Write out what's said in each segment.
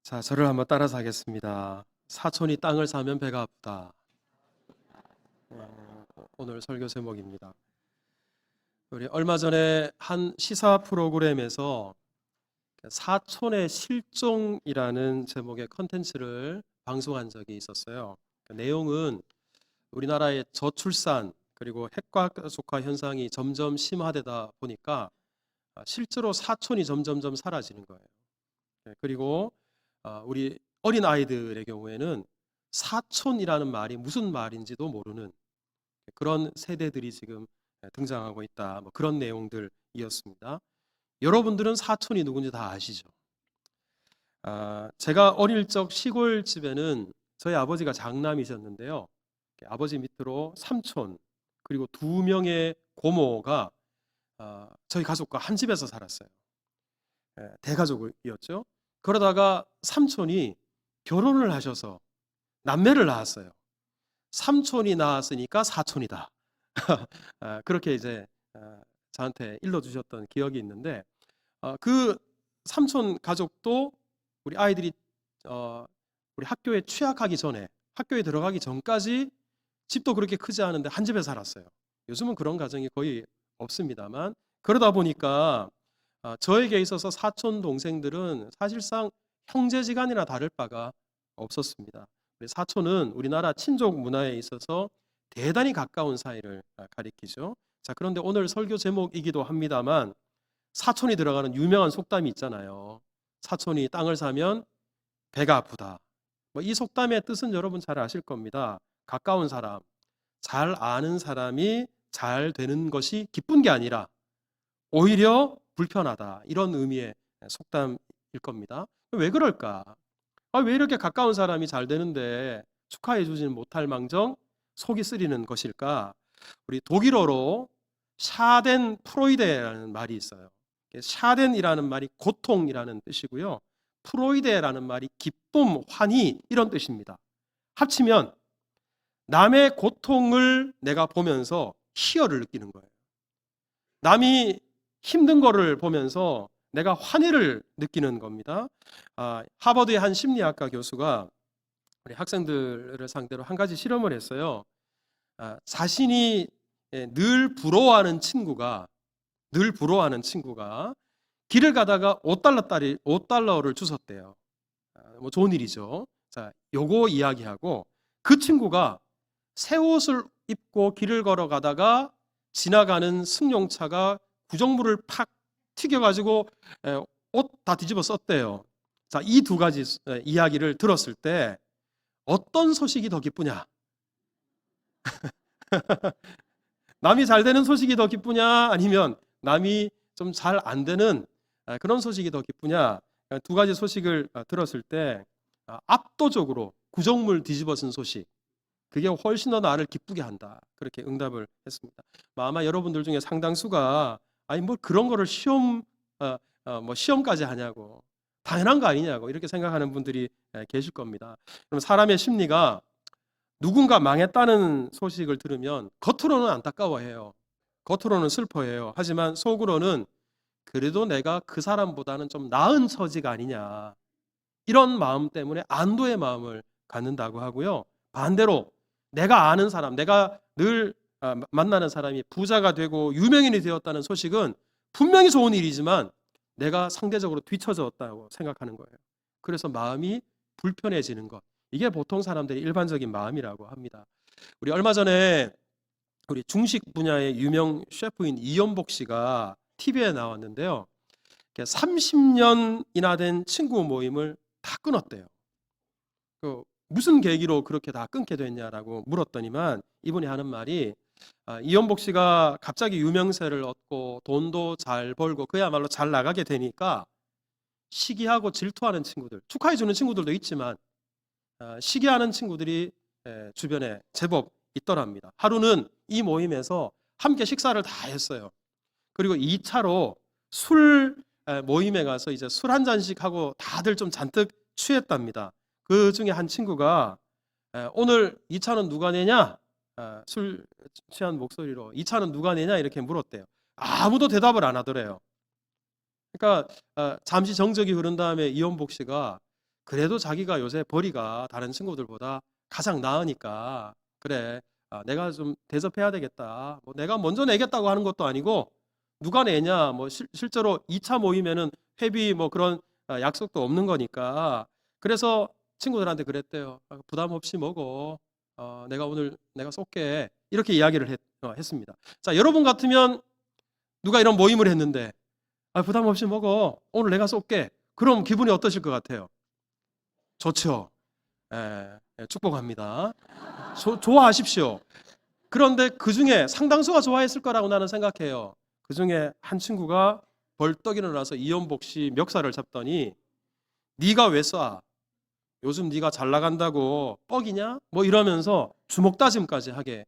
자, 저를 한번 따라서 하겠습니다. 사촌이 땅을 사면 배가 아프다. 오늘 설교 제목입니다. 우리 얼마 전에 한 시사 프로그램에서 사촌의 실종이라는 제목의 컨텐츠를 방송한 적이 있었어요. 그 내용은 우리나라의 저출산 그리고 핵가족화 현상이 점점 심화되다 보니까 실제로 사촌이 점점점 사라지는 거예요. 그리고 우리 어린 아이들의 경우에는 사촌이라는 말이 무슨 말인지도 모르는 그런 세대들이 지금 등장하고 있다. 뭐 그런 내용들이었습니다. 여러분들은 사촌이 누군지 다 아시죠? 제가 어릴 적 시골 집에는 저희 아버지가 장남이셨는데요. 아버지 밑으로 삼촌 그리고 두 명의 고모가 저희 가족과 한 집에서 살았어요. 대가족이었죠. 그러다가 삼촌이 결혼을 하셔서 남매를 낳았어요. 삼촌이 낳았으니까 사촌이다. 그렇게 이제 저한테 일러주셨던 기억이 있는데 그 삼촌 가족도 우리 아이들이 우리 학교에 취학하기 전에 학교에 들어가기 전까지 집도 그렇게 크지 않은데 한 집에 살았어요. 요즘은 그런 가정이 거의 없습니다만 그러다 보니까 저에게 있어서 사촌 동생들은 사실상 형제지간이나 다를 바가 없었습니다. 사촌은 우리나라 친족 문화에 있어서 대단히 가까운 사이를 가리키죠. 자, 그런데 오늘 설교 제목이기도 합니다만 사촌이 들어가는 유명한 속담이 있잖아요. 사촌이 땅을 사면 배가 아프다. 이 속담의 뜻은 여러분 잘 아실 겁니다. 가까운 사람, 잘 아는 사람이 잘 되는 것이 기쁜 게 아니라 오히려 불편하다. 이런 의미의 속담일 겁니다. 왜 그럴까? 왜 이렇게 가까운 사람이 잘 되는데 축하해 주지는 못할 망정 속이 쓰리는 것일까? 우리 독일어로 샤덴 프로이데라는 말이 있어요. 샤덴이라는 말이 고통이라는 뜻이고요. 프로이데라는 말이 기쁨, 환희 이런 뜻입니다. 합치면 남의 고통을 내가 보면서 희열을 느끼는 거예요. 남이 힘든 거를 보면서 내가 환희를 느끼는 겁니다. 하버드의 한 심리학과 교수가 우리 학생들을 상대로 한 가지 실험을 했어요. 자신이 늘 부러워하는 친구가 길을 가다가 5달러를 주셨대요. 뭐 좋은 일이죠. 자, 요거 이야기하고 그 친구가 새 옷을 입고 길을 걸어가다가 지나가는 승용차가 구정물을 팍 튀겨가지고 옷 다 뒤집어 썼대요. 자, 이 두 가지 이야기를 들었을 때 어떤 소식이 더 기쁘냐? 남이 잘 되는 소식이 더 기쁘냐? 아니면 남이 좀 잘 안 되는 그런 소식이 더 기쁘냐? 두 가지 소식을 들었을 때 압도적으로 구정물 뒤집어 쓴 소식 그게 훨씬 더 나를 기쁘게 한다. 그렇게 응답을 했습니다. 아마 여러분들 중에 상당수가 아니 뭐 그런 거를 뭐 시험까지 하냐고 당연한 거 아니냐고 이렇게 생각하는 분들이 계실 겁니다. 그럼 사람의 심리가 누군가 망했다는 소식을 들으면 겉으로는 안타까워해요. 겉으로는 슬퍼해요. 하지만 속으로는 그래도 내가 그 사람보다는 좀 나은 처지가 아니냐. 이런 마음 때문에 안도의 마음을 갖는다고 하고요. 반대로 내가 아는 사람, 내가 늘 만나는 사람이 부자가 되고 유명인이 되었다는 소식은 분명히 좋은 일이지만 내가 상대적으로 뒤처졌다고 생각하는 거예요. 그래서 마음이 불편해지는 것. 이게 보통 사람들의 일반적인 마음이라고 합니다. 우리 얼마 전에 우리 중식 분야의 유명 셰프인 이연복 씨가 TV에 나왔는데요. 30년이나 된 친구 모임을 다 끊었대요. 무슨 계기로 그렇게 다 끊게 됐냐라고 물었더니만 이분이 하는 말이 이연복 씨가 갑자기 유명세를 얻고 돈도 잘 벌고 그야말로 잘 나가게 되니까 시기하고 질투하는 친구들, 축하해 주는 친구들도 있지만 시기하는 친구들이 주변에 제법 있더랍니다. 하루는 이 모임에서 함께 식사를 다 했어요. 그리고 2차로 술 모임에 가서 이제 술 한 잔씩 하고 다들 좀 잔뜩 취했답니다. 그 중에 한 친구가 오늘 2차는 누가 내냐? 술 취한 목소리로 2차는 누가 내냐? 이렇게 물었대요. 아무도 대답을 안 하더래요. 그러니까 잠시 정적이 흐른 다음에 이원복 씨가 그래도 자기가 요새 벌이가 다른 친구들보다 가장 나으니까 그래, 내가 좀 대접해야 되겠다. 뭐 내가 먼저 내겠다고 하는 것도 아니고 누가 내냐, 뭐 실제로 2차 모이면은 회비 뭐 그런 약속도 없는 거니까. 그래서 친구들한테 그랬대요. 부담 없이 먹어. 내가 쏠게. 이렇게 이야기를 했습니다. 자, 여러분 같으면 누가 이런 모임을 했는데 부담 없이 먹어. 오늘 내가 쏠게. 그럼 기분이 어떠실 것 같아요? 좋죠. 축복합니다. 좋아하십시오. 그런데 그 중에 상당수가 좋아했을 거라고 나는 생각해요. 그 중에 한 친구가 벌떡 일어나서 이연복 씨 멱살을 잡더니 네가 왜 쏴? 요즘 네가 잘 나간다고 뻑이냐? 뭐 이러면서 주먹 다짐까지 하게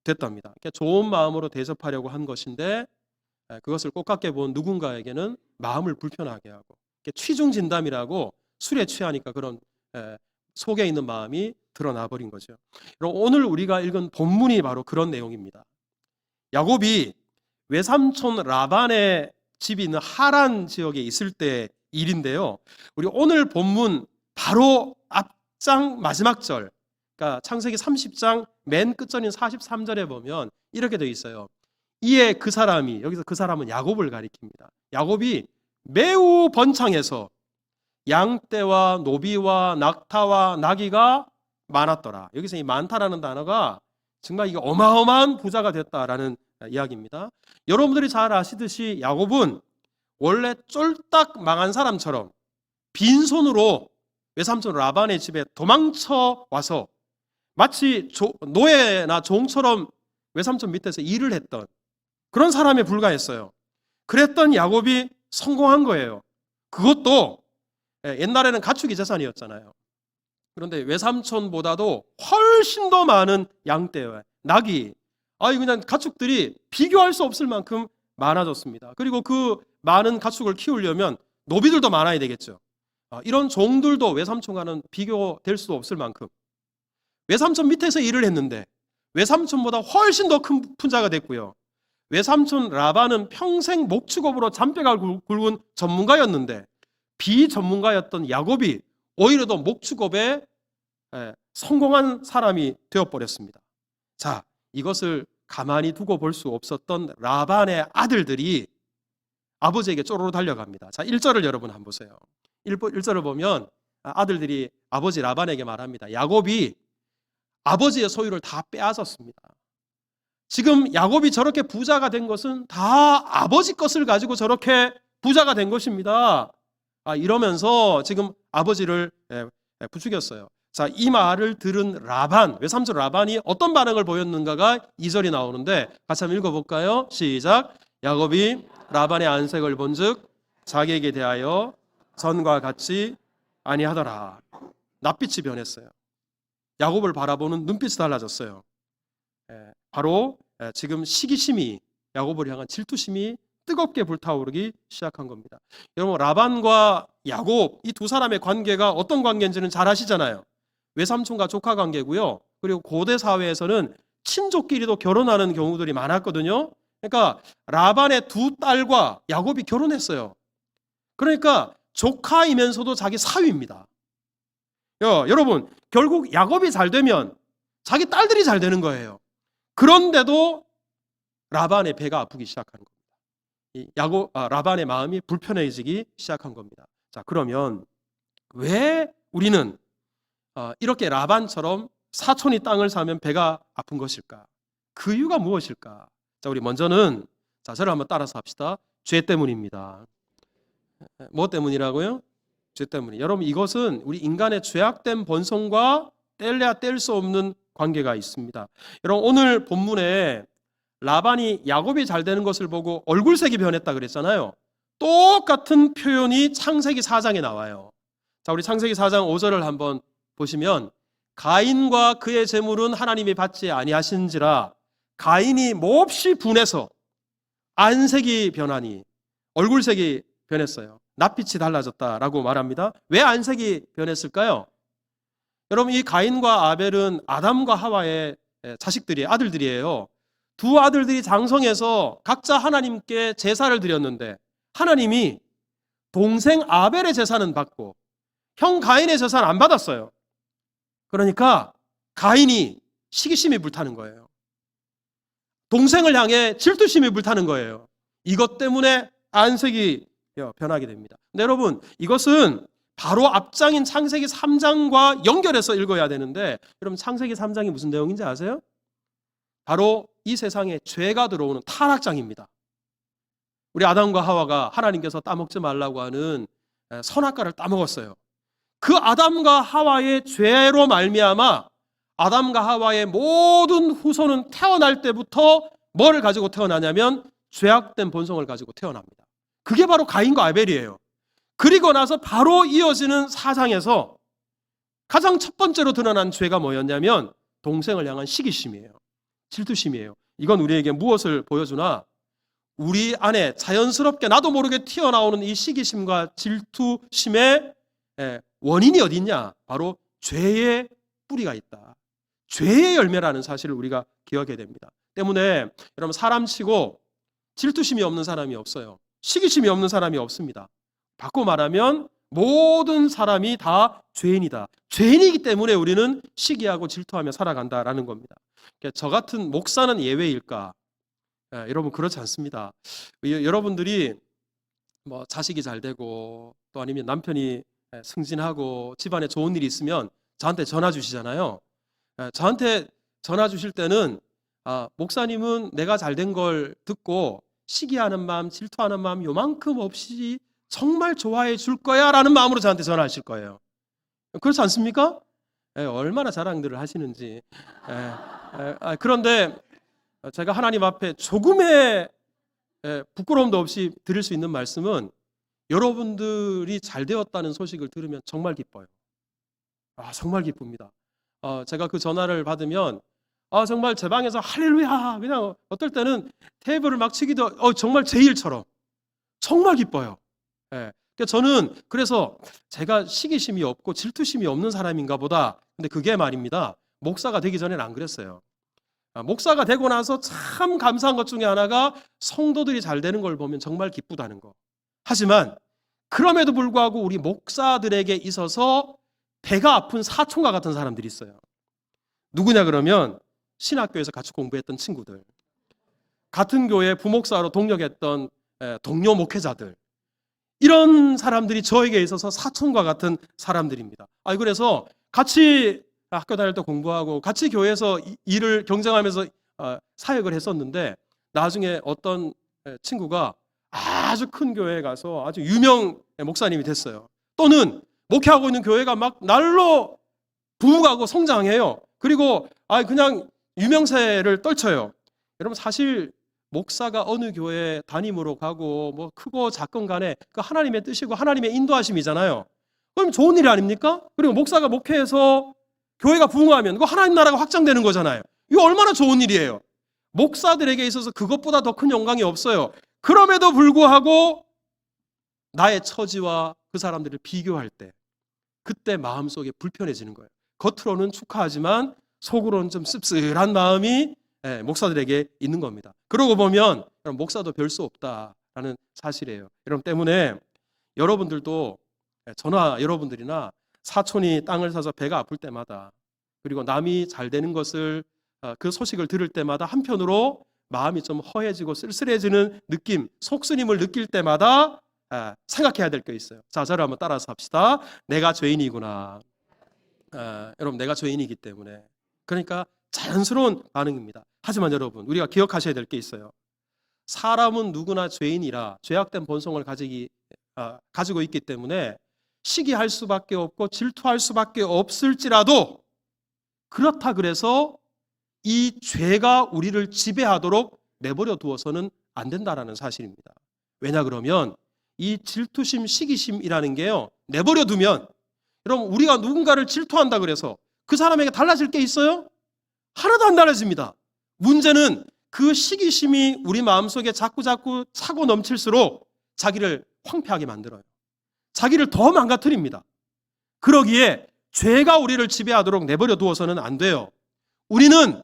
됐답니다. 좋은 마음으로 대접하려고 한 것인데 그것을 꽃같게 본 누군가에게는 마음을 불편하게 하고 취중진담이라고 술에 취하니까 그런 속에 있는 마음이 드러나 버린 거죠. 오늘 우리가 읽은 본문이 바로 그런 내용입니다. 야곱이 외삼촌 라반의 집이 있는 하란 지역에 있을 때 일인데요. 우리 오늘 본문 바로 앞장 마지막 절, 그러니까 창세기 30장 맨 끝절인 43절에 보면 이렇게 되어 있어요. 이에 그 사람이, 여기서 그 사람은 야곱을 가리킵니다. 야곱이 매우 번창해서 양떼와 노비와 낙타와 나귀가 많았더라. 여기서 이 많다라는 단어가 정말 이게 어마어마한 부자가 됐다라는 이야기입니다. 여러분들이 잘 아시듯이 야곱은 원래 쫄딱 망한 사람처럼 빈손으로 외삼촌 라반의 집에 도망쳐 와서 마치 노예나 종처럼 외삼촌 밑에서 일을 했던 그런 사람에 불과했어요. 그랬던 야곱이 성공한 거예요. 그것도 옛날에는 가축이 재산이었잖아요. 그런데 외삼촌보다도 훨씬 더 많은 양떼와 나귀, 그냥 가축들이 비교할 수 없을 만큼 많아졌습니다. 그리고 그 많은 가축을 키우려면 노비들도 많아야 되겠죠. 이런 종들도 외삼촌과는 비교될 수 없을 만큼 외삼촌 밑에서 일을 했는데 외삼촌보다 훨씬 더 큰 분자가 됐고요. 외삼촌 라반은 평생 목축업으로 잔뼈가 굵은 전문가였는데 비전문가였던 야곱이 오히려 더 목축업에 성공한 사람이 되어버렸습니다. 자, 이것을 가만히 두고 볼 수 없었던 라반의 아들들이 아버지에게 쪼로로 달려갑니다. 자, 1절을 여러분 한번 보세요. 1절을 보면 아들들이 아버지 라반에게 말합니다. 야곱이 아버지의 소유를 다 빼앗았습니다. 지금 야곱이 저렇게 부자가 된 것은 다 아버지 것을 가지고 저렇게 부자가 된 것입니다. 이러면서 지금 아버지를 부추겼어요. 자, 이 말을 들은 라반, 외삼촌 라반이 어떤 반응을 보였는가가 2절이 나오는데 같이 한번 읽어볼까요? 시작. 야곱이 라반의 안색을 본즉 자기에게 대하여 전과 같이 아니하더라. 낯빛이 변했어요. 야곱을 바라보는 눈빛이 달라졌어요. 바로 지금 시기심이, 야곱을 향한 질투심이 뜨겁게 불타오르기 시작한 겁니다. 여러분, 라반과 야곱 이 두 사람의 관계가 어떤 관계인지는 잘 아시잖아요. 외삼촌과 조카 관계고요. 그리고 고대 사회에서는 친족끼리도 결혼하는 경우들이 많았거든요. 그러니까 라반의 두 딸과 야곱이 결혼했어요. 그러니까 조카이면서도 자기 사위입니다. 여러분, 결국 야곱이 잘 되면 자기 딸들이 잘 되는 거예요. 그런데도 라반의 배가 아프기 시작한 겁니다. 라반의 마음이 불편해지기 시작한 겁니다. 자, 그러면 왜 우리는 이렇게 라반처럼 사촌이 땅을 사면 배가 아픈 것일까? 그 이유가 무엇일까? 자, 우리 먼저는 저를 한번 따라서 합시다. 죄 때문입니다. 뭐 때문이라고요? 죄 때문이. 여러분, 이것은 우리 인간의 죄악된 본성과 뗄래야 뗄 수 없는 관계가 있습니다. 여러분, 오늘 본문에 라반이 야곱이 잘 되는 것을 보고 얼굴색이 변했다 그랬잖아요. 똑같은 표현이 창세기 4장에 나와요. 자, 우리 창세기 4장 5절을 한번 보시면 가인과 그의 재물은 하나님이 받지 아니하신지라 가인이 몹시 분해서 안색이 변하니 얼굴색이 변했어요. 낯빛이 달라졌다라고 말합니다. 왜 안색이 변했을까요? 여러분, 이 가인과 아벨은 아담과 하와의 자식들이에요. 아들들이에요. 두 아들들이 장성해서 각자 하나님께 제사를 드렸는데 하나님이 동생 아벨의 제사는 받고 형 가인의 재산 안 받았어요. 그러니까 가인이 시기심이 불타는 거예요. 동생을 향해 질투심이 불타는 거예요. 이것 때문에 안색이 변하게 됩니다. 근데 여러분, 이것은 바로 앞장인 창세기 3장과 연결해서 읽어야 되는데, 여러분 창세기 3장이 무슨 내용인지 아세요? 바로 이 세상에 죄가 들어오는 타락장입니다. 우리 아담과 하와가 하나님께서 따먹지 말라고 하는 선악과를 따먹었어요. 그 아담과 하와의 죄로 말미암아 아담과 하와의 모든 후손은 태어날 때부터 뭐를 가지고 태어나냐면 죄악된 본성을 가지고 태어납니다. 그게 바로 가인과 아벨이에요. 그리고 나서 바로 이어지는 4장에서 가장 첫 번째로 드러난 죄가 뭐였냐면 동생을 향한 시기심이에요. 질투심이에요. 이건 우리에게 무엇을 보여주나, 우리 안에 자연스럽게 나도 모르게 튀어나오는 이 시기심과 질투심의 원인이 어디 있냐? 바로 죄의 뿌리가 있다. 죄의 열매라는 사실을 우리가 기억해야 됩니다. 때문에 여러분, 사람치고 질투심이 없는 사람이 없어요. 시기심이 없는 사람이 없습니다. 바꿔 말하면 모든 사람이 다 죄인이다. 죄인이기 때문에 우리는 시기하고 질투하며 살아간다라는 겁니다. 저 같은 목사는 예외일까? 여러분, 그렇지 않습니다. 여러분들이 뭐 자식이 잘 되고 또 아니면 남편이 승진하고 집안에 좋은 일이 있으면 저한테 전화 주시잖아요. 저한테 전화 주실 때는 목사님은 내가 잘 된 걸 듣고 시기하는 마음, 질투하는 마음 요만큼 없이 정말 좋아해 줄 거야 라는 마음으로 저한테 전화하실 거예요. 그렇지 않습니까? 얼마나 자랑들을 하시는지. 그런데 제가 하나님 앞에 조금의 부끄러움도 없이 드릴 수 있는 말씀은, 여러분들이 잘 되었다는 소식을 들으면 정말 기뻐요. 정말 기쁩니다. 제가 그 전화를 받으면 정말 제 방에서 할렐루야, 그냥 어떨 때는 테이블을 막 치기도 정말 제 일처럼 정말 기뻐요. 저는 그래서 제가 시기심이 없고 질투심이 없는 사람인가 보다. 근데 그게 말입니다, 목사가 되기 전에는 안 그랬어요. 목사가 되고 나서 참 감사한 것 중에 하나가 성도들이 잘 되는 걸 보면 정말 기쁘다는 거. 하지만 그럼에도 불구하고 우리 목사들에게 있어서 배가 아픈 사촌과 같은 사람들이 있어요. 누구냐 그러면 신학교에서 같이 공부했던 친구들, 같은 교회 부목사로 동역했던 동료 목회자들, 이런 사람들이 저에게 있어서 사촌과 같은 사람들입니다. 그래서 같이 학교 다닐 때 공부하고 같이 교회에서 일을 경쟁하면서 사역을 했었는데, 나중에 어떤 친구가 아주 큰 교회에 가서 아주 유명 목사님이 됐어요. 또는 목회하고 있는 교회가 막 날로 부흥하고 성장해요. 그리고 그냥 유명세를 떨쳐요. 여러분, 사실 목사가 어느 교회 담임으로 가고 뭐 크고 작건 간에 그 하나님의 뜻이고 하나님의 인도하심이잖아요. 그럼 좋은 일 아닙니까? 그리고 목사가 목회해서 교회가 부흥하면 그거 하나님 나라가 확장되는 거잖아요. 이거 얼마나 좋은 일이에요. 목사들에게 있어서 그것보다 더 큰 영광이 없어요. 그럼에도 불구하고 나의 처지와 그 사람들을 비교할 때, 그때 마음속에 불편해지는 거예요. 겉으로는 축하하지만 속으로는 좀 씁쓸한 마음이 목사들에게 있는 겁니다. 그러고 보면 목사도 별 수 없다라는 사실이에요. 여러분, 때문에 여러분들도, 저나 여러분들이나 사촌이 땅을 사서 배가 아플 때마다, 그리고 남이 잘 되는 것을 그 소식을 들을 때마다 한편으로 마음이 좀 허해지고 쓸쓸해지는 느낌, 속쓰림을 느낄 때마다 생각해야 될 게 있어요. 자, 저를 한번 따라서 합시다. 내가 죄인이구나. 여러분, 내가 죄인이기 때문에. 그러니까 자연스러운 반응입니다. 하지만 여러분, 우리가 기억하셔야 될 게 있어요. 사람은 누구나 죄인이라 죄악된 본성을 가지고 있기 때문에 시기할 수밖에 없고 질투할 수밖에 없을지라도, 그렇다 그래서 이 죄가 우리를 지배하도록 내버려 두어서는 안 된다라는 사실입니다. 왜냐 그러면 이 질투심, 시기심이라는 게요, 내버려 두면, 여러분, 우리가 누군가를 질투한다 그래서 그 사람에게 달라질 게 있어요? 하나도 안 달라집니다. 문제는 그 시기심이 우리 마음속에 자꾸 차고 넘칠수록 자기를 황폐하게 만들어요. 자기를 더 망가뜨립니다. 그러기에 죄가 우리를 지배하도록 내버려 두어서는 안 돼요. 우리는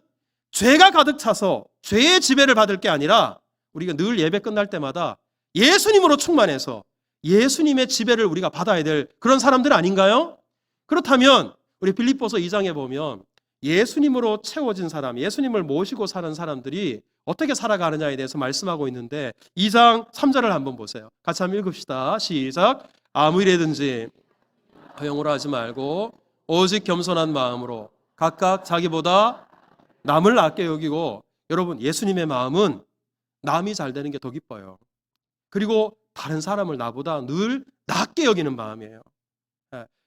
죄가 가득 차서 죄의 지배를 받을 게 아니라, 우리가 늘 예배 끝날 때마다 예수님으로 충만해서 예수님의 지배를 우리가 받아야 될 그런 사람들 아닌가요? 그렇다면 우리 빌립보서 2장에 보면 예수님으로 채워진 사람, 예수님을 모시고 사는 사람들이 어떻게 살아가느냐에 대해서 말씀하고 있는데 2장 3절을 한번 보세요. 같이 한번 읽읍시다. 시작. 아무 일에든지 허영으로 하지 말고 오직 겸손한 마음으로 각각 자기보다 남을 아껴 여기고, 여러분 예수님의 마음은 남이 잘 되는 게 더 기뻐요. 그리고 다른 사람을 나보다 늘 낮게 여기는 마음이에요.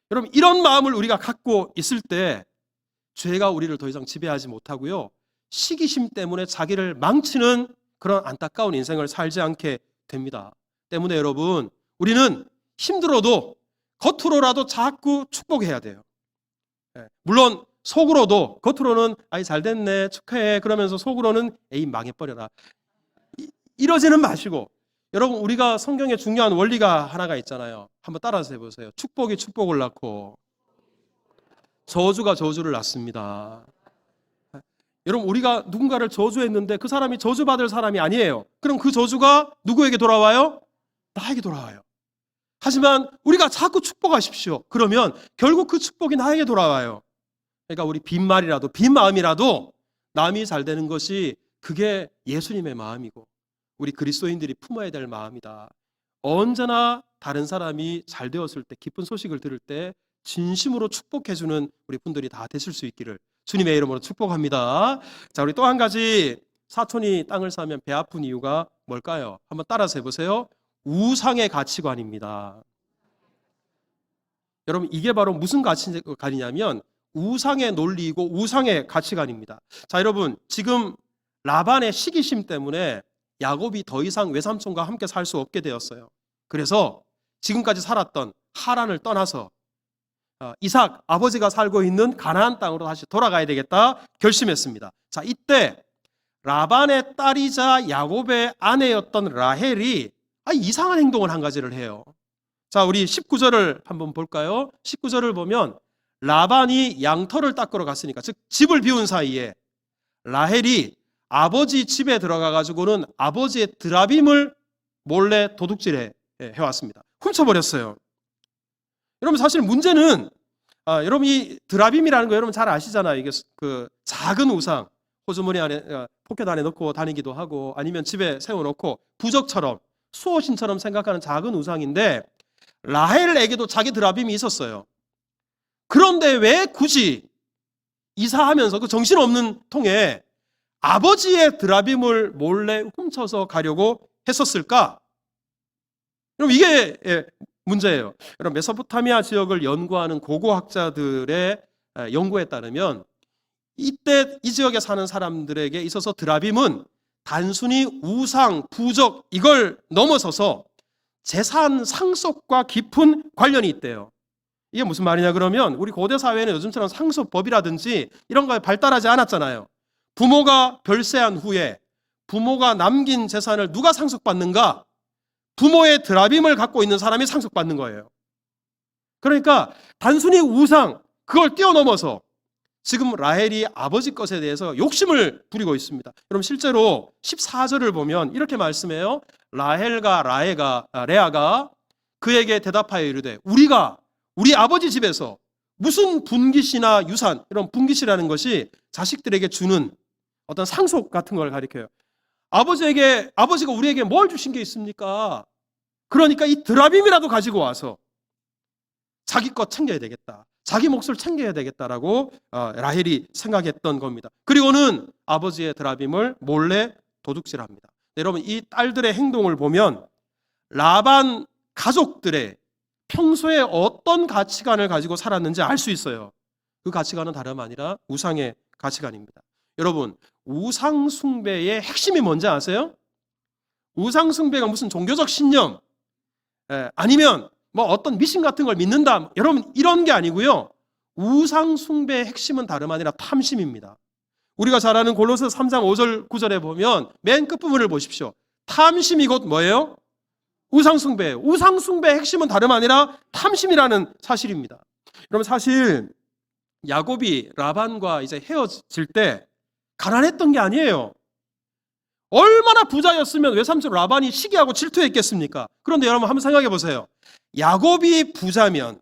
여러분 이런 마음을 우리가 갖고 있을 때 죄가 우리를 더 이상 지배하지 못하고요, 시기심 때문에 자기를 망치는 그런 안타까운 인생을 살지 않게 됩니다. 때문에 여러분 우리는 힘들어도 겉으로라도 자꾸 축복해야 돼요. 물론 속으로도, 겉으로는 아이 잘 됐네 축하해 그러면서 속으로는 에이 망해버려라 이러지는 마시고, 여러분 우리가 성경에 중요한 원리가 하나가 있잖아요. 한번 따라서 해보세요. 축복이 축복을 낳고 저주가 저주를 낳습니다. 여러분 우리가 누군가를 저주했는데 그 사람이 저주받을 사람이 아니에요. 그럼 그 저주가 누구에게 돌아와요? 나에게 돌아와요. 하지만 우리가 자꾸 축복하십시오. 그러면 결국 그 축복이 나에게 돌아와요. 그러니까 우리 빈말이라도 빈 마음이라도 남이 잘 되는 것이 그게 예수님의 마음이고 우리 그리스도인들이 품어야 될 마음이다. 언제나 다른 사람이 잘 되었을 때, 기쁜 소식을 들을 때 진심으로 축복해주는 우리 분들이 다 되실 수 있기를 주님의 이름으로 축복합니다. 자, 우리 또 한 가지, 사촌이 땅을 사면 배 아픈 이유가 뭘까요? 한번 따라서 해보세요. 우상의 가치관입니다. 여러분 이게 바로 무슨 가치관이냐면 우상의 논리이고 우상의 가치관입니다. 자, 여러분 지금 라반의 시기심 때문에 야곱이 더 이상 외삼촌과 함께 살 수 없게 되었어요. 그래서 지금까지 살았던 하란을 떠나서 이삭 아버지가 살고 있는 가나안 땅으로 다시 돌아가야 되겠다 결심했습니다. 자, 이때 라반의 딸이자 야곱의 아내였던 라헬이 이상한 행동을 한 가지를 해요. 자, 우리 19절을 한번 볼까요? 19절을 보면 라반이 양털을 닦으러 갔으니까, 즉 집을 비운 사이에 라헬이 아버지 집에 들어가 가지고는 아버지의 드라빔을 몰래 도둑질해 왔습니다. 훔쳐버렸어요. 여러분 사실 문제는 여러분 이 드라빔이라는 거 여러분 잘 아시잖아요. 이게 그 작은 우상, 호주머니 안에 포켓 안에 넣고 다니기도 하고 아니면 집에 세워놓고 부적처럼 수호신처럼 생각하는 작은 우상인데, 라헬에게도 자기 드라빔이 있었어요. 그런데 왜 굳이 이사하면서 그 정신없는 통에 아버지의 드라빔을 몰래 훔쳐서 가려고 했었을까? 그럼 이게 문제예요. 여러분 메소포타미아 지역을 연구하는 고고학자들의 연구에 따르면 이때 이 지역에 사는 사람들에게 있어서 드라빔은 단순히 우상, 부적 이걸 넘어서서 재산 상속과 깊은 관련이 있대요. 이게 무슨 말이냐 그러면 우리 고대 사회는 요즘처럼 상속법이라든지 이런 거에 발달하지 않았잖아요. 부모가 별세한 후에 부모가 남긴 재산을 누가 상속받는가? 부모의 드라빔을 갖고 있는 사람이 상속받는 거예요. 그러니까 단순히 우상 그걸 뛰어넘어서 지금 라헬이 아버지 것에 대해서 욕심을 부리고 있습니다. 여러분 실제로 14절을 보면 이렇게 말씀해요. 라헬과 레아가 그에게 대답하여 이르되 우리 아버지 집에서 무슨 분깃이나 유산, 이런 분깃이라는 것이 자식들에게 주는 어떤 상속 같은 걸 가리켜요. 아버지가 우리에게 뭘 주신 게 있습니까? 그러니까 이 드라빔이라도 가지고 와서 자기 것 챙겨야 되겠다, 자기 몫을 챙겨야 되겠다라고 라헬이 생각했던 겁니다. 그리고는 아버지의 드라빔을 몰래 도둑질합니다. 여러분 이 딸들의 행동을 보면 라반 가족들의 평소에 어떤 가치관을 가지고 살았는지 알 수 있어요. 그 가치관은 다름 아니라 우상의 가치관입니다. 여러분 우상 숭배의 핵심이 뭔지 아세요? 우상 숭배가 무슨 종교적 신념 아니면 뭐 어떤 미신 같은 걸 믿는다, 여러분 이런 게 아니고요. 우상 숭배의 핵심은 다름 아니라 탐심입니다. 우리가 잘 아는 골로새 3장 5절 9절에 보면 맨 끝부분을 보십시오. 탐심이 곧 뭐예요? 우상 숭배예요. 우상 숭배의 핵심은 다름 아니라 탐심이라는 사실입니다. 여러분 사실 야곱이 라반과 이제 헤어질 때 가난했던 게 아니에요. 얼마나 부자였으면 외삼촌 라반이 시기하고 질투했겠습니까? 그런데 여러분 한번 생각해 보세요. 야곱이 부자면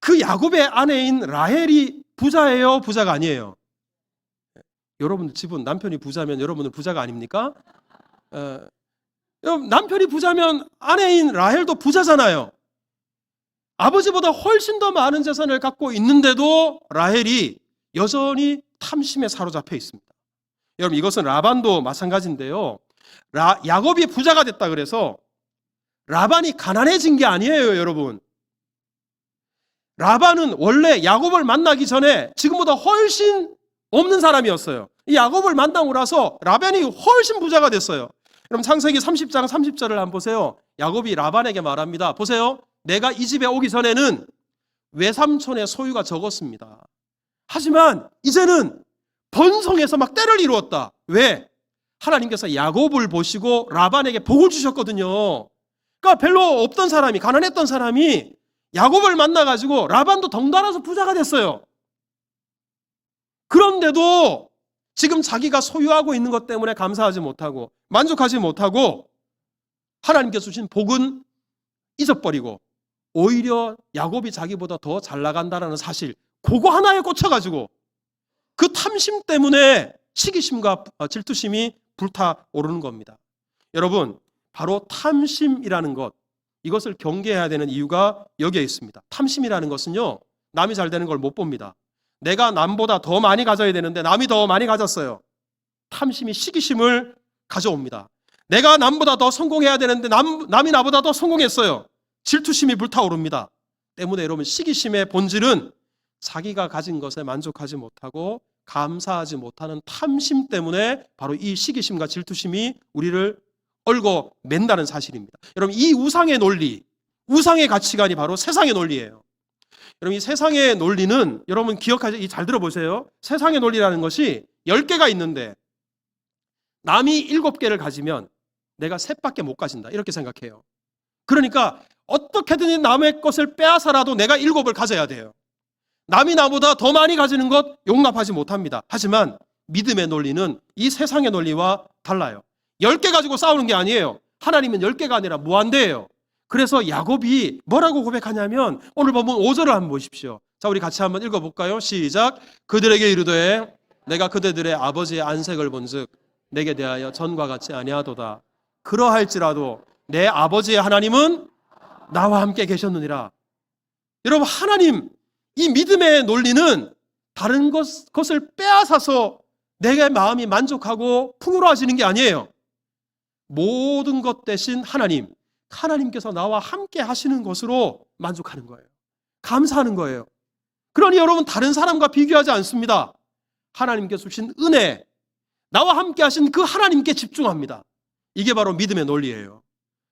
그 야곱의 아내인 라헬이 부자예요? 부자가 아니에요? 여러분들 집은 남편이 부자면 여러분은 부자가 아닙니까? 여러분 남편이 부자면 아내인 라헬도 부자잖아요. 아버지보다 훨씬 더 많은 재산을 갖고 있는데도 라헬이 여전히 탐심에 사로잡혀 있습니다. 여러분 이것은 라반도 마찬가지인데요. 야곱이 부자가 됐다 그래서 라반이 가난해진 게 아니에요, 여러분. 라반은 원래 야곱을 만나기 전에 지금보다 훨씬 없는 사람이었어요. 이 야곱을 만나고 나서 라반이 훨씬 부자가 됐어요. 여러분 창세기 30장 30절을 한번 보세요. 야곱이 라반에게 말합니다. 보세요. 내가 이 집에 오기 전에는 외삼촌의 소유가 적었습니다. 하지만 이제는 번성해서 막 때를 이루었다. 왜? 하나님께서 야곱을 보시고 라반에게 복을 주셨거든요. 그러니까 별로 없던 사람이, 가난했던 사람이 야곱을 만나가지고 라반도 덩달아서 부자가 됐어요. 그런데도 지금 자기가 소유하고 있는 것 때문에 감사하지 못하고 만족하지 못하고 하나님께서 주신 복은 잊어버리고 오히려 야곱이 자기보다 더 잘 나간다는 사실, 그거 하나에 꽂혀가지고 그 탐심 때문에 시기심과 질투심이 불타오르는 겁니다. 여러분, 바로 탐심이라는 것, 이것을 경계해야 되는 이유가 여기에 있습니다. 탐심이라는 것은요, 남이 잘 되는 걸 못 봅니다. 내가 남보다 더 많이 가져야 되는데 남이 더 많이 가졌어요. 탐심이 시기심을 가져옵니다. 내가 남보다 더 성공해야 되는데 남이 나보다 더 성공했어요. 질투심이 불타오릅니다. 때문에 여러분 시기심의 본질은 자기가 가진 것에 만족하지 못하고 감사하지 못하는 탐심 때문에 바로 이 시기심과 질투심이 우리를 얽어 맨다는 사실입니다. 여러분 이 우상의 논리, 우상의 가치관이 바로 세상의 논리예요. 여러분 이 세상의 논리는 여러분 잘 들어보세요. 세상의 논리라는 것이 10개가 있는데 남이 7개를 가지면 내가 3밖에 못 가진다 이렇게 생각해요. 그러니까 어떻게든 남의 것을 빼앗아라도 내가 7을 가져야 돼요. 남이 나보다 더 많이 가지는 것 용납하지 못합니다. 하지만 믿음의 논리는 이 세상의 논리와 달라요. 10개 가지고 싸우는 게 아니에요. 하나님은 10개가 아니라 무한대예요. 그래서 야곱이 뭐라고 고백하냐면 오늘 본문 5절을 한번 보십시오. 자, 우리 같이 한번 읽어볼까요? 시작. 그들에게 이르되 내가 그대들의 아버지의 안색을 본즉 내게 대하여 전과 같이 아니하도다. 그러할지라도 내 아버지의 하나님은 나와 함께 계셨느니라. 여러분 하나님, 이 믿음의 논리는 다른 것을 빼앗아서 내게 마음이 만족하고 풍요로워지는 게 아니에요. 모든 것 대신 하나님께서 나와 함께 하시는 것으로 만족하는 거예요. 감사하는 거예요. 그러니 여러분 다른 사람과 비교하지 않습니다. 하나님께서 주신 은혜, 나와 함께 하신 그 하나님께 집중합니다. 이게 바로 믿음의 논리예요.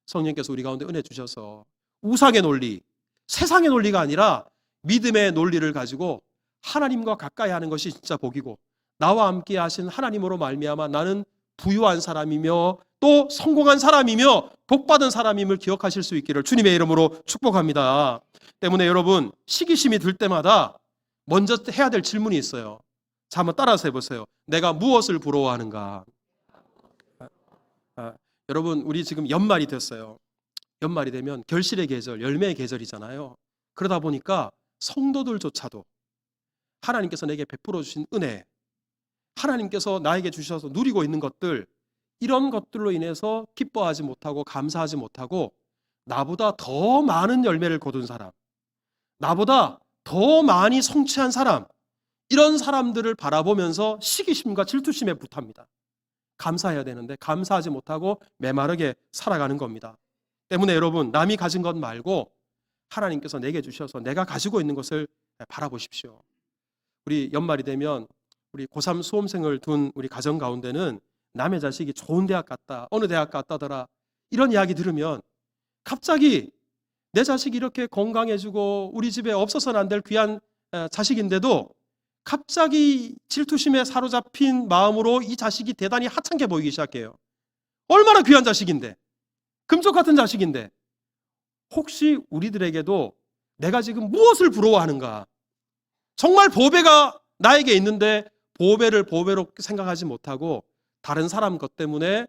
성령께서 우리 가운데 은혜 주셔서 우상의 논리, 세상의 논리가 아니라 믿음의 논리를 가지고 하나님과 가까이 하는 것이 진짜 복이고 나와 함께 하신 하나님으로 말미암아 나는 부유한 사람이며 또 성공한 사람이며 복받은 사람임을 기억하실 수 있기를 주님의 이름으로 축복합니다. 때문에 여러분 시기심이 들 때마다 먼저 해야 될 질문이 있어요. 자, 한번 따라서 해보세요. 내가 무엇을 부러워하는가? 여러분 우리 지금 연말이 됐어요. 연말이 되면 결실의 계절, 열매의 계절이잖아요. 그러다 보니까 성도들조차도 하나님께서 내게 베풀어 주신 은혜, 하나님께서 나에게 주셔서 누리고 있는 것들, 이런 것들로 인해서 기뻐하지 못하고 감사하지 못하고 나보다 더 많은 열매를 거둔 사람, 나보다 더 많이 성취한 사람, 이런 사람들을 바라보면서 시기심과 질투심에 불탑니다. 감사해야 되는데 감사하지 못하고 메마르게 살아가는 겁니다. 때문에 여러분 남이 가진 것 말고 하나님께서 내게 주셔서 내가 가지고 있는 것을 바라보십시오. 우리 연말이 되면 우리 고3 수험생을 둔 우리 가정 가운데는 남의 자식이 좋은 대학 갔다, 어느 대학 갔다더라, 이런 이야기 들으면 갑자기 내 자식이 이렇게 건강해지고 우리 집에 없어서는 안 될 귀한 자식인데도 갑자기 질투심에 사로잡힌 마음으로 이 자식이 대단히 하찮게 보이기 시작해요. 얼마나 귀한 자식인데, 금쪽 같은 자식인데. 혹시 우리들에게도 내가 지금 무엇을 부러워하는가? 정말 보배가 나에게 있는데 보배를 보배로 생각하지 못하고 다른 사람 것 때문에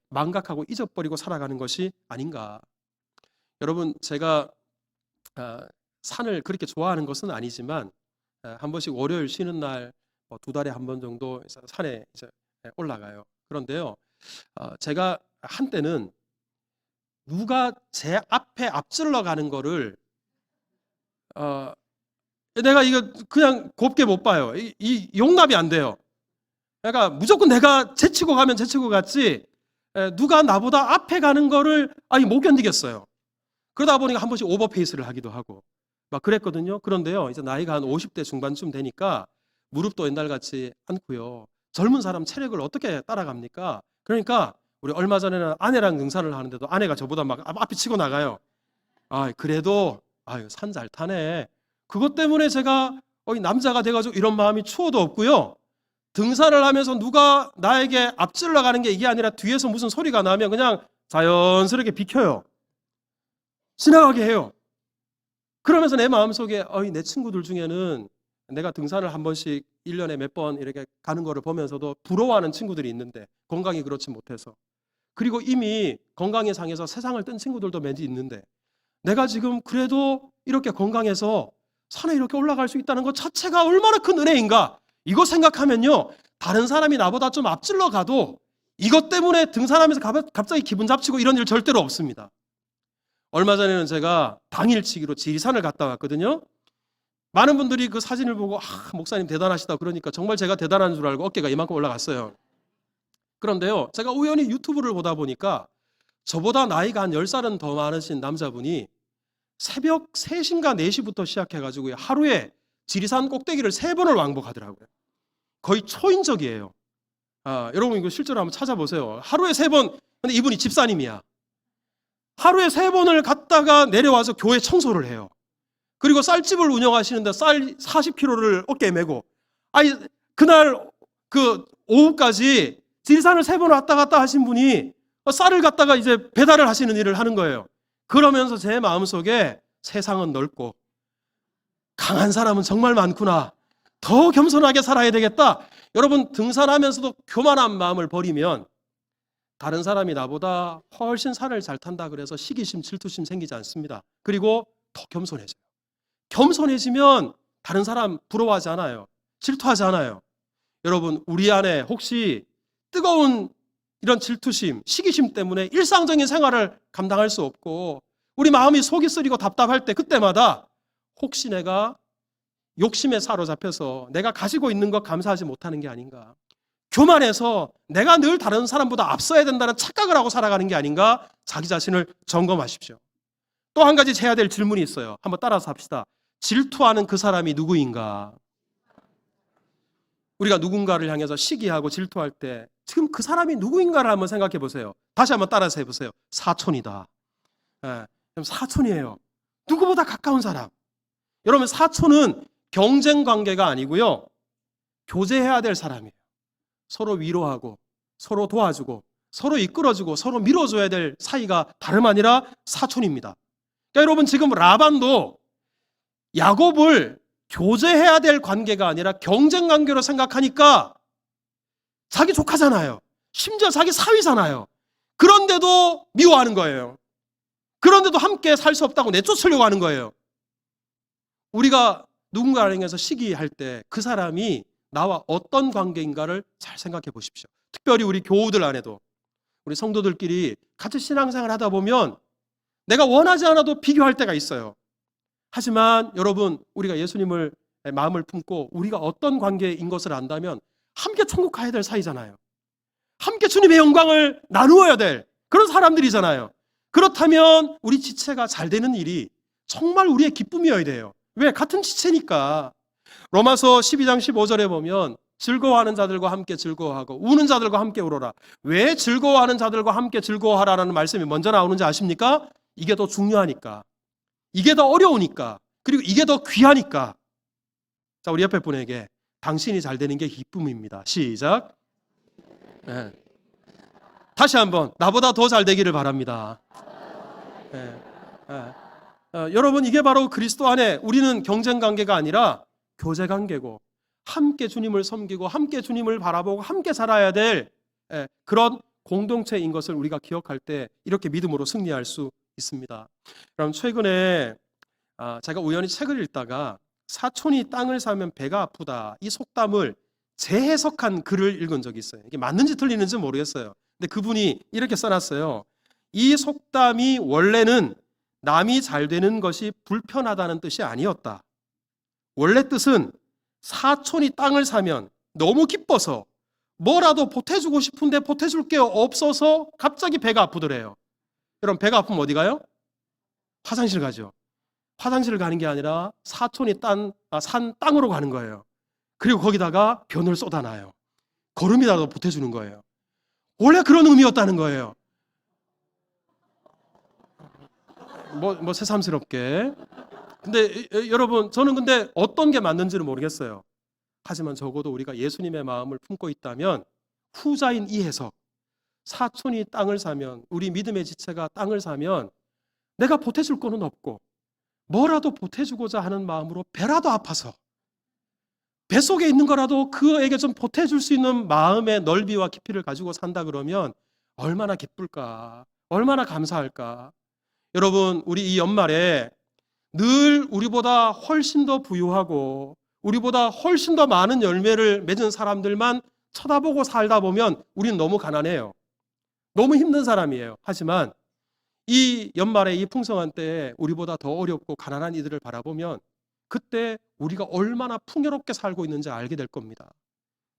망각하고 잊어버리고 살아가는 것이 아닌가. 여러분, 제가 산을 그렇게 좋아하는 것은 아니지만 한 번씩 월요일 쉬는 날 2달에 한 번 정도 산에 이제 올라가요. 그런데요, 제가 한때는 누가 제 앞에 앞질러 가는 거를 내가 이거 그냥 곱게 못 봐요. 이 용납이 안 돼요. 그러니까 무조건 내가 제치고 가면 제치고 갔지, 누가 나보다 앞에 가는 거를 못 견디겠어요. 그러다 보니까 한 번씩 오버페이스를 하기도 하고 막 그랬거든요. 그런데요, 이제 나이가 한 50대 중반쯤 되니까 무릎도 옛날같이 않고요. 젊은 사람 체력을 어떻게 따라갑니까? 그러니까 우리 얼마 전에는 아내랑 등산을 하는데도 아내가 저보다 막 앞에 치고 나가요. 그래도 산 잘 타네. 그것 때문에 제가 남자가 돼가지고 이런 마음이 추워도 없고요. 등산을 하면서 누가 나에게 앞질러 가는 게 이게 아니라 뒤에서 무슨 소리가 나면 그냥 자연스럽게 비켜요. 지나가게 해요. 그러면서 내 마음속에 내 친구들 중에는 내가 등산을 한 번씩 1년에 몇 번 이렇게 가는 거를 보면서도 부러워하는 친구들이 있는데 건강이 그렇지 못해서, 그리고 이미 건강의 상에서 세상을 뜬 친구들도 몇 있는데 내가 지금 그래도 이렇게 건강해서 산에 이렇게 올라갈 수 있다는 것 자체가 얼마나 큰 은혜인가. 이거 생각하면요, 다른 사람이 나보다 좀 앞질러 가도 이것 때문에 등산하면서 갑자기 기분 잡치고 이런 일 절대로 없습니다. 얼마 전에는 제가 당일치기로 지리산을 갔다 왔거든요. 많은 분들이 그 사진을 보고 목사님 대단하시다 그러니까 정말 제가 대단한 줄 알고 어깨가 이만큼 올라갔어요. 그런데요, 제가 우연히 유튜브를 보다 보니까 저보다 나이가 한 10살은 더 많으신 남자분이 새벽 3시인가 4시부터 시작해가지고 하루에 지리산 꼭대기를 3번을 왕복하더라고요. 거의 초인적이에요. 여러분 이거 실제로 한번 찾아보세요. 하루에 3번, 근데 이분이 집사님이야. 하루에 3번을 갔다가 내려와서 교회 청소를 해요. 그리고 쌀집을 운영하시는데 쌀 40kg를 어깨에 메고, 그날 그 오후까지 지리산을 3번 왔다 갔다 하신 분이 쌀을 갖다가 이제 배달을 하시는 일을 하는 거예요. 그러면서 제 마음속에 세상은 넓고 강한 사람은 정말 많구나. 더 겸손하게 살아야 되겠다. 여러분, 등산하면서도 교만한 마음을 버리면 다른 사람이 나보다 훨씬 산을 잘 탄다 그래서 시기심, 질투심 생기지 않습니다. 그리고 더 겸손해져요. 겸손해지면 다른 사람 부러워하지 않아요. 질투하지 않아요. 여러분, 우리 안에 혹시 뜨거운 이런 질투심, 시기심 때문에 일상적인 생활을 감당할 수 없고 우리 마음이 속이 쓰리고 답답할 때 그때마다 혹시 내가 욕심에 사로잡혀서 내가 가지고 있는 것 감사하지 못하는 게 아닌가, 교만해서 내가 늘 다른 사람보다 앞서야 된다는 착각을 하고 살아가는 게 아닌가, 자기 자신을 점검하십시오. 또 한 가지 해야 될 질문이 있어요. 한번 따라서 합시다. 질투하는 그 사람이 누구인가? 우리가 누군가를 향해서 시기하고 질투할 때 지금 그 사람이 누구인가를 한번 생각해 보세요. 다시 한번 따라서 해보세요. 사촌이다. 사촌이에요. 누구보다 가까운 사람. 여러분, 사촌은 경쟁 관계가 아니고요, 교제해야 될 사람이에요. 서로 위로하고 서로 도와주고 서로 이끌어주고 서로 밀어줘야 될 사이가 다름 아니라 사촌입니다. 그러니까 여러분, 지금 라반도 야곱을 교제해야 될 관계가 아니라 경쟁 관계로 생각하니까 자기 조카잖아요. 심지어 자기 사위잖아요. 그런데도 미워하는 거예요. 그런데도 함께 살 수 없다고 내쫓으려고 하는 거예요. 우리가 누군가를 향해서 시기할 때 그 사람이 나와 어떤 관계인가를 잘 생각해 보십시오. 특별히 우리 교우들 안에도, 우리 성도들끼리 같이 신앙생활 하다 보면 내가 원하지 않아도 비교할 때가 있어요. 하지만 여러분, 우리가 예수님을 마음을 품고 우리가 어떤 관계인 것을 안다면 함께 천국 가야 될 사이잖아요. 함께 주님의 영광을 나누어야 될 그런 사람들이잖아요. 그렇다면 우리 지체가 잘 되는 일이 정말 우리의 기쁨이어야 돼요. 왜? 같은 지체니까. 로마서 12장 15절에 보면 즐거워하는 자들과 함께 즐거워하고 우는 자들과 함께 울어라. 왜 즐거워하는 자들과 함께 즐거워하라는 말씀이 먼저 나오는지 아십니까? 이게 더 중요하니까, 이게 더 어려우니까, 그리고 이게 더 귀하니까. 자, 우리 옆에 분에게 당신이 잘 되는 게 기쁨입니다. 시작. 네. 다시 한번, 나보다 더 잘 되기를 바랍니다. 네. 네. 여러분, 이게 바로 그리스도 안에 우리는 경쟁 관계가 아니라 교제 관계고 함께 주님을 섬기고 함께 주님을 바라보고 함께 살아야 될 그런 공동체인 것을 우리가 기억할 때 이렇게 믿음으로 승리할 수 있습니다. 그럼 최근에 제가 우연히 책을 읽다가 사촌이 땅을 사면 배가 아프다, 이 속담을 재해석한 글을 읽은 적이 있어요. 이게 맞는지 틀리는지 모르겠어요. 근데 그분이 이렇게 써놨어요. 이 속담이 원래는 남이 잘 되는 것이 불편하다는 뜻이 아니었다. 원래 뜻은 사촌이 땅을 사면 너무 기뻐서 뭐라도 보태주고 싶은데 보태줄 게 없어서 갑자기 배가 아프더래요. 여러분, 배가 아프면 어디 가요? 화장실 가죠. 화장실을 가는 게 아니라 사촌이 산 땅으로 가는 거예요. 그리고 거기다가 변을 쏟아놔요. 걸음이라도 보태주는 거예요. 원래 그런 의미였다는 거예요. 뭐 새삼스럽게. 근데 여러분, 저는 근데 어떤 게 맞는지는 모르겠어요. 하지만 적어도 우리가 예수님의 마음을 품고 있다면 후자인 이 해석, 사촌이 땅을 사면, 우리 믿음의 지체가 땅을 사면 내가 보태줄 거는 없고 뭐라도 보태주고자 하는 마음으로 배라도 아파서 뱃속에 있는 거라도 그에게 좀 보태줄 수 있는 마음의 넓이와 깊이를 가지고 산다 그러면 얼마나 기쁠까, 얼마나 감사할까. 여러분, 우리 이 연말에 늘 우리보다 훨씬 더 부유하고 우리보다 훨씬 더 많은 열매를 맺은 사람들만 쳐다보고 살다 보면 우리는 너무 가난해요. 너무 힘든 사람이에요. 하지만 이 연말에 이 풍성한 때에 우리보다 더 어렵고 가난한 이들을 바라보면 그때 우리가 얼마나 풍요롭게 살고 있는지 알게 될 겁니다.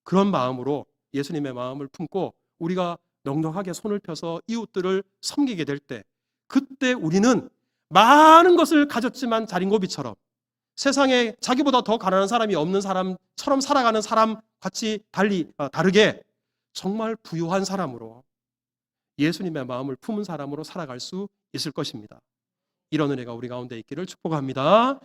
그런 마음으로 예수님의 마음을 품고 우리가 넉넉하게 손을 펴서 이웃들을 섬기게 될 때, 그때 우리는 많은 것을 가졌지만 자린고비처럼 세상에 자기보다 더 가난한 사람이 없는 사람처럼 살아가는 사람 같이 다르게 정말 부유한 사람으로, 예수님의 마음을 품은 사람으로 살아갈 수 있을 것입니다. 이런 은혜가 우리 가운데 있기를 축복합니다.